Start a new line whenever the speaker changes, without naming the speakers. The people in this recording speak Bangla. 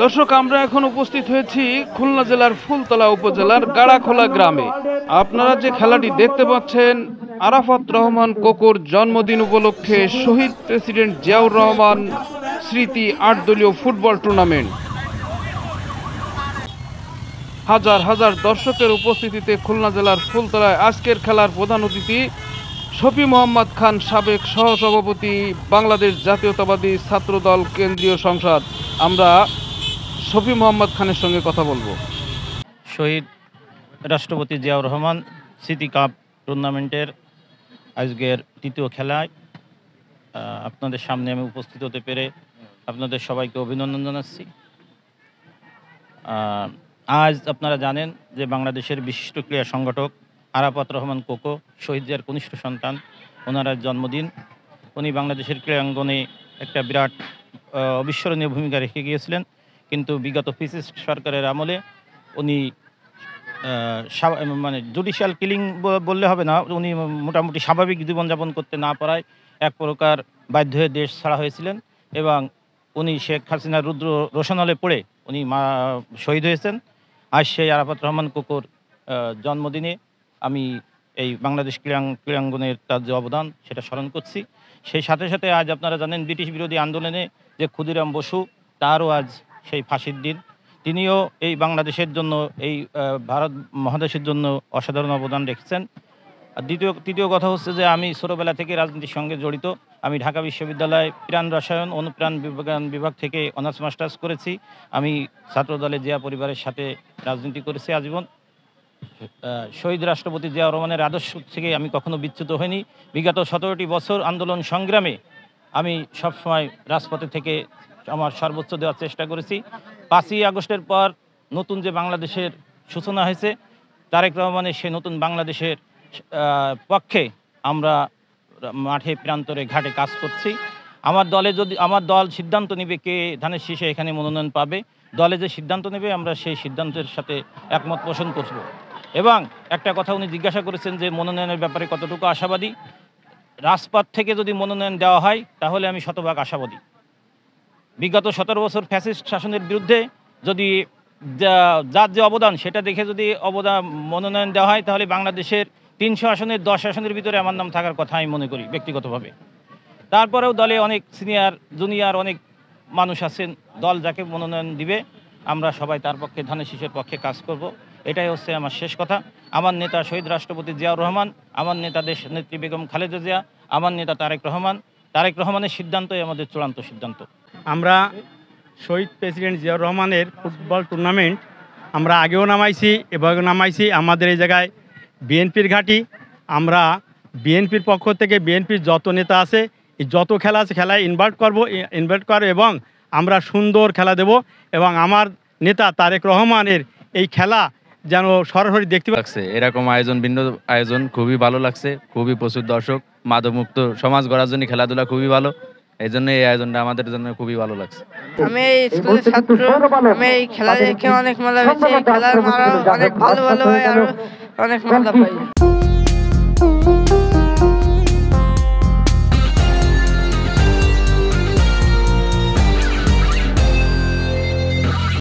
দর্শক, আমরা এখন উপস্থিত হয়েছি খুলনা জেলার ফুলতলা উপজেলার গাড়াখোলা গ্রামে। আপনারা যে খেলাটি দেখতে পাচ্ছেন, আরাফাত রহমান কোকোর জন্মদিন উপলক্ষে শহীদ প্রেসিডেন্ট জিয়াউর রহমান স্মৃতি ৮ দলীয় ফুটবল টুর্নামেন্ট। হাজার হাজার দর্শকের উপস্থিতিতে খুলনা জেলার ফুলতলায় আজকের খেলার প্রধান অতিথি শফি মোহাম্মদ খান, সাবেক সহসভাপতি, বাংলাদেশ জাতীয়তাবাদী ছাত্রদল কেন্দ্রীয় সংসদ। আমরা শফি মোহাম্মদ খানের সঙ্গে কথা বলবো।
শহীদ রাষ্ট্রপতি জিয়াউর রহমান স্মৃতি কাপ টুর্নামেন্টের আজকের তৃতীয় খেলায় আপনাদের সামনে আমি উপস্থিত হতে পেরে আপনাদের সবাইকে অভিনন্দন জানাচ্ছি। আজ আপনারা জানেন যে বাংলাদেশের বিশিষ্ট ক্রীড়া সংগঠক আরাফাত রহমান কোকো শহীদ জিয়ার কনিষ্ঠ সন্তান, ওনার জন্মদিন। উনি বাংলাদেশের ক্রীড়াঙ্গনে একটা বিরাট অবিস্মরণীয় ভূমিকা রেখে গিয়েছিলেন, কিন্তু বিগত ফ্যাসিস্ট সরকারের আমলে উনি মানে জুডিশিয়াল কিলিং বললে হবে না, উনি মোটামুটি স্বাভাবিক জীবনযাপন করতে না পারায় এক প্রকার বাধ্য হয়ে দেশ ছাড়া হয়েছিলেন এবং উনি শেখ হাসিনার রুদ্র রোশনালে পড়ে উনি শহীদ হয়েছেন। আজ সেই আরাফাত রহমান কোকোর জন্মদিনে আমি এই বাংলাদেশ ক্রীড়াঙ্গনের তার যে অবদান সেটা স্মরণ করছি। সেই সাথে সাথে আজ আপনারা জানেন ব্রিটিশ বিরোধী আন্দোলনে যে ক্ষুদিরাম বসু, তারও আজ সেই ফাঁসির দিন। তিনিও এই বাংলাদেশের জন্য, এই ভারত মহাদেশের জন্য অসাধারণ অবদান রেখেছেন। আর তৃতীয় কথা হচ্ছে যে আমি ছোটোবেলা থেকে রাজনীতির সঙ্গে জড়িত। আমি ঢাকা বিশ্ববিদ্যালয়ে প্রাণ রসায়ন অনুপ্রাণ বিভাগ থেকে অনার্স মাস্টার্স করেছি। আমি ছাত্রদলে জিয়া পরিবারের সাথে রাজনীতি করেছি আজীবন। শহীদ রাষ্ট্রপতি জিয়াউর রহমানের আদর্শ থেকে আমি কখনো বিচ্যুত হইনি। বিগত 17টি বছর আন্দোলন সংগ্রামে আমি সবসময় রাজপথে থেকে আমার সর্বোচ্চ দেওয়ার চেষ্টা করেছি। 5ই আগস্টের পর নতুন যে বাংলাদেশের সূচনা হয়েছে, তারেক রহমানের সেই নতুন বাংলাদেশের পক্ষে আমরা মাঠে প্রান্তরে ঘাটে কাজ করছি। আমার দল সিদ্ধান্ত নেবে কে ধানের শীষে এখানে মনোনয়ন পাবে। দলে যে সিদ্ধান্ত নেবে আমরা সেই সিদ্ধান্তের সাথে একমত পোষণ করব। এবং একটা কথা উনি জিজ্ঞাসা করেছেন যে মনোনয়নের ব্যাপারে কতটুকু আশাবাদী। রাজপথ থেকে যদি মনোনয়ন দেওয়া হয় তাহলে আমি শতভাগ আশাবাদী। বিগত 17 বছর ফ্যাসিস্ট শাসনের বিরুদ্ধে যদি যার যে অবদান সেটা দেখে যদি মনোনয়ন দেওয়া হয় তাহলে বাংলাদেশের 300 আসনের 10 আসনের ভিতরে আমার নাম থাকার কথা আমি মনে করি ব্যক্তিগতভাবে। তারপরেও দলে অনেক সিনিয়র জুনিয়র অনেক মানুষ আছেন, দল যাকে মনোনয়ন দিবে আমরা সবাই তার পক্ষে ধানের শীষের পক্ষে কাজ করব। এটাই হচ্ছে আমার শেষ কথা। আমার নেতা শহীদ রাষ্ট্রপতি জিয়াউর রহমান, আমার নেতা দেশ নেত্রী বেগম খালেদা জিয়া, আমার নেতা তারেক রহমানের সিদ্ধান্তই আমাদের চূড়ান্ত সিদ্ধান্ত।
আমরা শহীদ প্রেসিডেন্ট জিয়াউর রহমানের ফুটবল টুর্নামেন্ট আমরা আগেও নামাইছি, এবারেও নামাইছি। আমাদের এই জায়গায় বিএনপির ঘাঁটি। আমরা বিএনপির পক্ষ থেকে বিএনপির যত নেতা আছে, যত খেলা আছে খেলায় ইনভাইট করব এবং আমরা সুন্দর খেলা দেব এবং আমার নেতা তারেক রহমানের এই খেলা যেন সরাসরি দেখতে পাচ্ছে।
এরকম আয়োজন, ভিন্ন আয়োজন খুবই ভালো লাগছে। খুবই প্রচুর দর্শক, মাদকমুক্ত সমাজ গড়ার জন্য খেলাধুলা খুবই ভালো। এই জন্য এই আয়োজনটা আমাদের জন্য খুবই ভালো লাগছে।
আমি এই স্কুলের ছাত্র, আমি এই খেলা দেখে অনেক মজা পেয়েছি। খেলার মারা অনেক ভালো হয়, আরো অনেক মজা পাই।